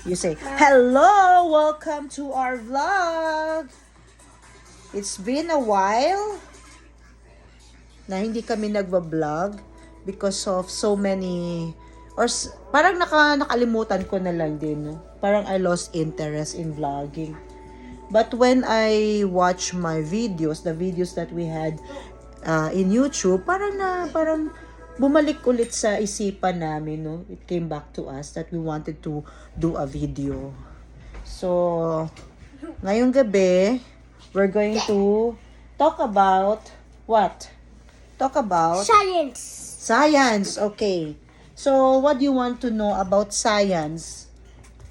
You say, hello, welcome to our vlog. It's been a while na hindi kami nagva-vlog because of so many, parang nakalimutan ko na lang din. No? Parang I lost interest in vlogging. But when I watch my videos, the videos that we had in YouTube, parang bumalik ulit sa isipan namin, no? It came back to us that we wanted to do a video. So, ngayong gabi, we're going to talk about what? Talk about Science. Science, okay. So, what do you want to know about science?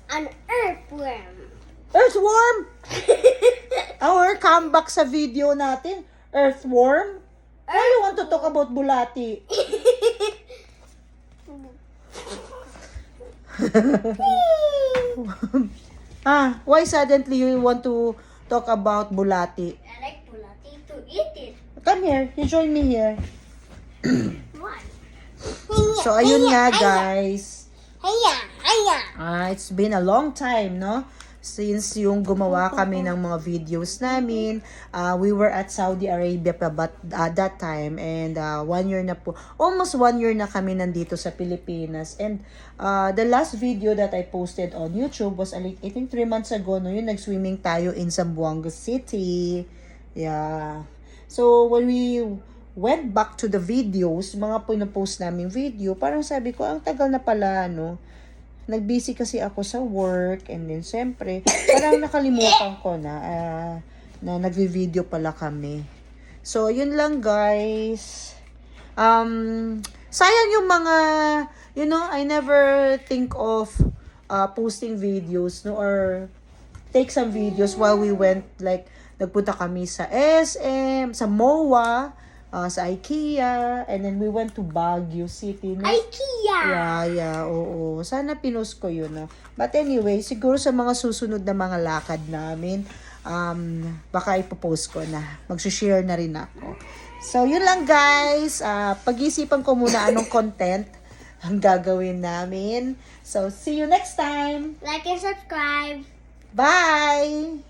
An earthworm. Earthworm? Our comeback sa video natin, earthworm? Why you want to talk about bulati? Why suddenly you want to talk about bulati? I like bulati to eat it. Come here, you join me here. What? So, ayun nga guys. Hiya. It's been a long time, no? Since yung gumawa kami ng mga videos namin, we were at Saudi Arabia pa but that time, and 1 year na po, almost 1 year na kami nandito sa Pilipinas. And the last video that I posted on YouTube was I think 3 months ago, no, yung nag-swimming tayo in Zamboanga City. Yeah. So when we went back to the videos, mga pinopost namin video, parang sabi ko, ang tagal na pala, no? Nag-busy kasi ako sa work, and then siyempre, parang nakalimutan ko na nagvi-video pala kami. So, yun lang guys. Sayang yung mga, I never think of posting videos, no, or take some videos while we went, like, nagpunta kami sa SM, sa MOA, sa IKEA, and then we went to Baguio City. No? IKEA. Yeah, oo. Sana pinost ko yun. No? But anyway, siguro sa mga susunod na mga lakad namin, baka ipopost ko na. Mag-share na rin ako. So, yun lang guys. Pag-isipan ko muna anong content ang gagawin namin. So, see you next time. Like and subscribe. Bye!